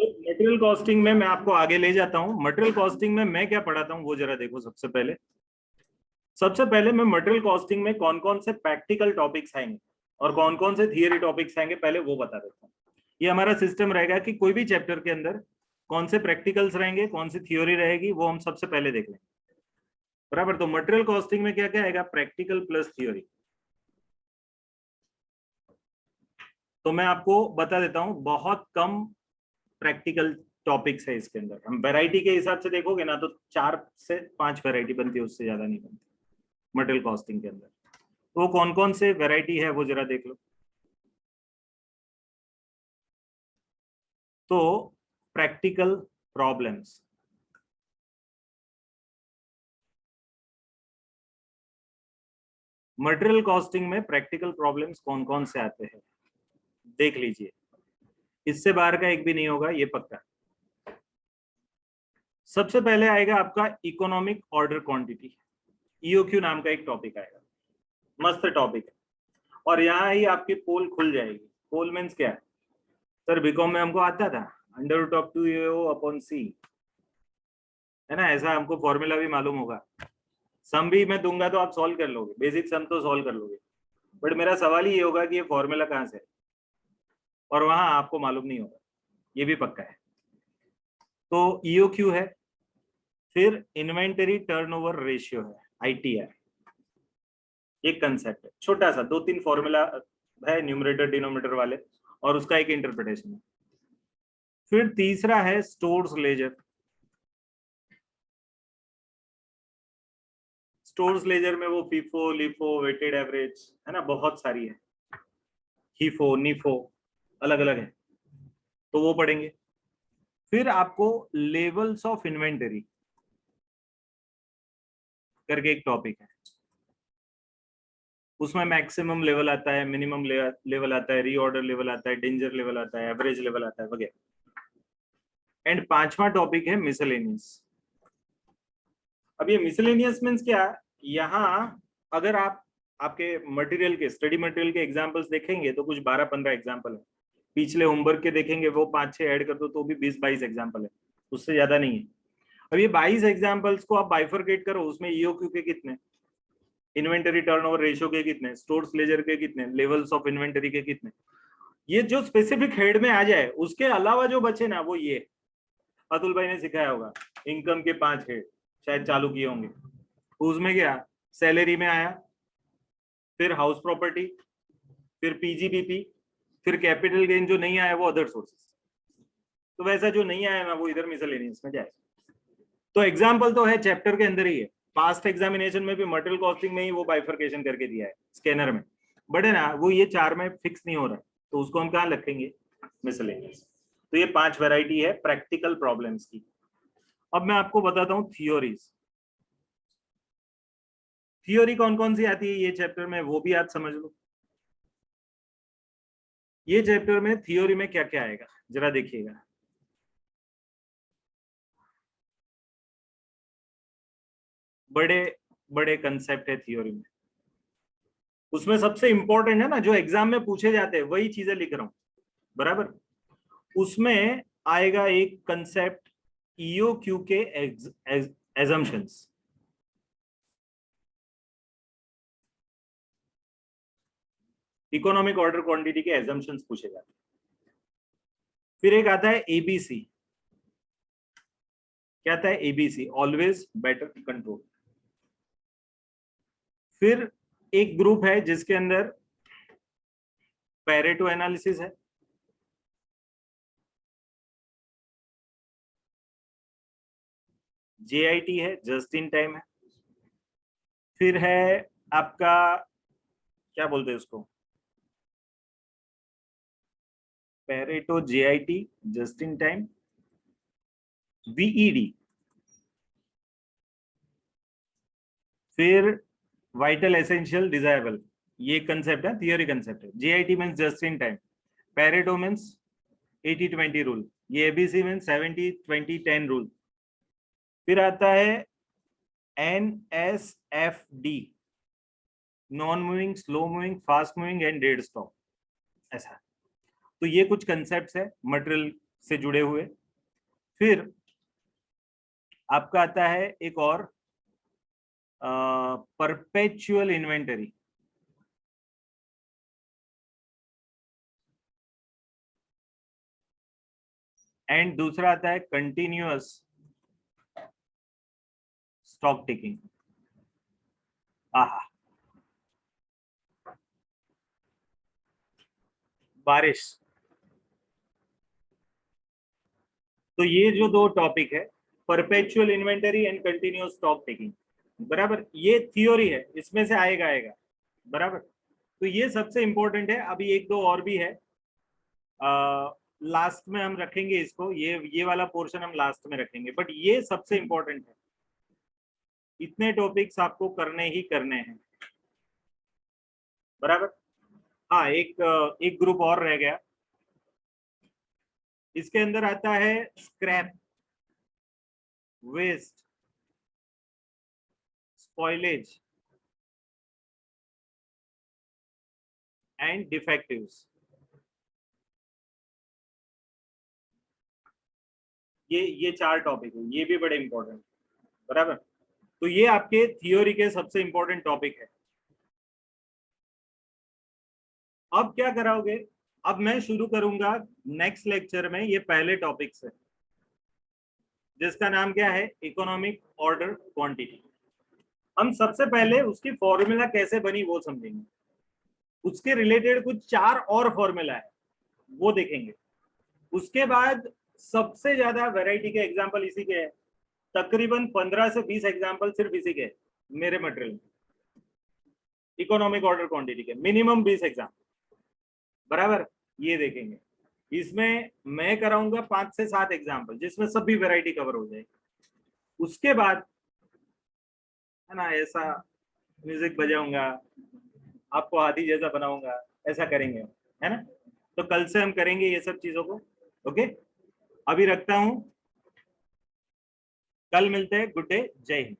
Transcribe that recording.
Material costing में मैं आपको आगे ले जाता हूँ। मटेरियल कॉस्टिंग में मैं क्या पढ़ाता हूँ वो जरा देखो। सबसे पहले मैं मटेरियल कॉस्टिंग में कौन कौन से प्रैक्टिकल टॉपिक्स आएंगे और कौन कौन से थियरी टॉपिक्स आएंगे पहले वो बता देता हूँ। ये हमारा सिस्टम रहेगा कि कोई भी चैप्टर के अंदर कौन से प्रैक्टिकल्स रहेंगे, कौन सी थ्योरी रहेगी, वो हम सबसे पहले देख लेंगे। बराबर। तो मटेरियल कॉस्टिंग में क्या क्या आएगा? Practical plus theory. तो मैं आपको बता देता हूं, बहुत कम प्रैक्टिकल टॉपिक्स है इसके अंदर। हम वैरायटी के हिसाब से देखोगे ना तो 4 से 5 वैरायटी बनती है, उससे ज्यादा नहीं बनती मटेरियल कॉस्टिंग के अंदर। तो वो कौन कौन से वैरायटी है वो जरा देख लो। तो प्रैक्टिकल प्रॉब्लम्स, मटेरियल कॉस्टिंग में प्रैक्टिकल प्रॉब्लम्स कौन कौन से आते हैं देख लीजिए। इससे बाहर का एक भी नहीं होगा, ये पक्का। सबसे पहले आएगा आपका इकोनॉमिक ऑर्डर क्वांटिटी, ईओक्यू नाम का एक टॉपिक आएगा। मस्त टॉपिक है और यहाँ ही आपकी पोल खुल जाएगी। पोल मीन्स क्या है सर? बीकॉम में हमको आता था under root of 2AO upon C, है ना? ऐसा हमको फॉर्मूला भी मालूम होगा। सम भी मैं दूंगा तो आप सॉल्व कर लोगे, बेसिक सम तो सॉल्व कर लोगे। बट मेरा सवाल ही ये होगा कि ये फॉर्मूला कहाँ से है, और वहां आपको मालूम नहीं होगा, ये भी पक्का है। तो ईओक्यू है। फिर इन्वेंटरी टर्नओवर रेशियो है, ITR। एक कंसेप्ट है छोटा सा, 2-3 फॉर्मूला है न्यूमरेटर डिनोमिनेटर वाले, और उसका एक इंटरप्रिटेशन है। फिर तीसरा है स्टोर्स लेजर। स्टोर्स लेजर में वो फीफो, लिफो, वेटेड एवरेज, है ना, बहुत सारी है। हीफो, नीफो, अलग अलग है, तो वो पढ़ेंगे। फिर आपको लेवल्स ऑफ इन्वेंटरी करके एक टॉपिक है। उसमें मैक्सिमम लेवल आता है, मिनिमम लेवल आता है, रीऑर्डर लेवल आता है, डेंजर लेवल आता है, एवरेज लेवल आता है वगैरह। एंड पांचवा टॉपिक है मिसलेनियस। अब ये मिसलेनियस मीन्स क्या? यहाँ अगर आप आपके मटेरियल के, स्टडी मटेरियल के एग्जांपल्स देखेंगे तो कुछ 12-15 एग्जांपल है। पिछले होमवर्क के देखेंगे वो 5-6 ऐड कर दो तो भी 20-22 एग्जांपल है, उससे ज्यादा नहीं है। अब ये 22 एग्जांपल्स को आप बाइफरकेट करो, उसमें ईओक्यू के कितने, इन्वेंटरी टर्नओवर रेशियो के कितने, स्टोर्स लेजर के कितने, लेवल्स ऑफ इन्वेंटरी के कितने, ये जो स्पेसिफिक हेड में आ जाए। उसके अलावा जो बचे ना वो ये अतुल भाई ने सिखाया होगा, इनकम के 5 हेड शायद चालू किए होंगे। उसमें क्या, सैलरी में आया, फिर हाउस प्रॉपर्टी, फिर PGBP, फिर कैपिटल गेन जो नहीं आया वो अदर सोर्सेस। तो वैसा जो नहीं आया ना वो इधर मिसलेनियस में जाए। तो एग्जाम्पल तो है चैप्टर के अंदर ही है। पास्ट एग्जामिनेशन में भी मटेरियल कॉस्टिंग में ही वो बाइफरकेशन करके दिया है स्कैनर में, बट है ना वो ये 4 में फिक्स नहीं हो रहा है, तो उसको हम कहाँ रखेंगे? मिसलेनियस। तो ये 5 वैरायटी है प्रैक्टिकल प्रॉब्लम्स की। अब मैं आपको बताता हूँ थियोरीज। थियोरी कौन कौन सी आती है ये चैप्टर में, वो भी आज समझ लो। ये चैप्टर में थियोरी में क्या क्या आएगा जरा देखिएगा। बड़े बड़े कंसेप्ट है थियोरी में। उसमें सबसे इंपॉर्टेंट है ना, जो एग्जाम में पूछे जाते हैं वही चीजें लिख रहा हूं, बराबर। उसमें आएगा एक कंसेप्ट ईओक्यू के एजम्पशंस। इकोनॉमिक ऑर्डर क्वांटिटी के एजम्पशंस पूछे जाते हैं। फिर एक आता है ABC। क्या आता है? ABC, always better control. फिर एक ग्रुप है जिसके अंदर पैरेटो एनालिसिस है, JIT है, जस्ट इन टाइम है। फिर है आपका, क्या बोलते हैं उसको, Pareto, JIT, just in time, VED। फिर वाइटल, एसेंशियल, डिजायरेबल। ये कंसेप्ट है, थियोरी कंसेप्ट है। JIT means just in time, Pareto means 80-20 rule, ये ABC मींस 70-20-10 रूल। फिर आता है NSFD, non moving, slow moving, fast moving and dead stock, ऐसा। तो ये कुछ कंसेप्ट्स है मटेरियल से जुड़े हुए। फिर आपका आता है एक और परपेचुअल इन्वेंटरी, एंड दूसरा आता है कंटिन्यूअस स्टॉक टेकिंग। आहा, बारिश। तो ये जो दो टॉपिक है, perpetual inventory and continuous stock taking, बराबर, ये थ्योरी है, इसमें से आएगा आएगा, बराबर। तो ये सबसे इंपॉर्टेंट है। अभी एक दो और भी है, लास्ट में हम रखेंगे इसको, ये वाला पोर्शन हम लास्ट में रखेंगे, बट ये सबसे इंपॉर्टेंट है। इतने टॉपिक्स आपको करने ही करने हैं, बराबर। हाँ, एक ग्रुप और रह गया, इसके अंदर आता है scrap, waste, spoilage and defectives. ये चार टॉपिक है, ये भी बड़े इंपॉर्टेंट, बराबर। तो ये आपके थियोरी के सबसे इंपॉर्टेंट टॉपिक है। अब क्या कराओगे, अब मैं शुरू करूंगा नेक्स्ट लेक्चर में ये पहले टॉपिक से, जिसका नाम क्या है, इकोनॉमिक ऑर्डर क्वांटिटी। हम सबसे पहले उसकी फॉर्मूला कैसे बनी वो समझेंगे, उसके रिलेटेड कुछ चार और फॉर्मूला है वो देखेंगे। उसके बाद सबसे ज्यादा वैरायटी के एग्जांपल इसी के हैं, तकरीबन 15 से 20 एग्जांपल सिर्फ इसी के मेरे मटेरियल में, इकोनॉमिक ऑर्डर क्वांटिटी के मिनिमम 20 एग्जांपल, बराबर। ये देखेंगे, इसमें मैं कराऊंगा 5 से 7 एग्जांपल जिसमें सभी वैरायटी कवर हो जाएगी। उसके बाद है ना, ऐसा म्यूजिक बजाऊंगा, आपको हाथी जैसा बनाऊंगा, ऐसा करेंगे, है ना। तो कल से हम करेंगे ये सब चीजों को, ओके। अभी रखता हूं, कल मिलते हैं, गुड डे, जय हिंद।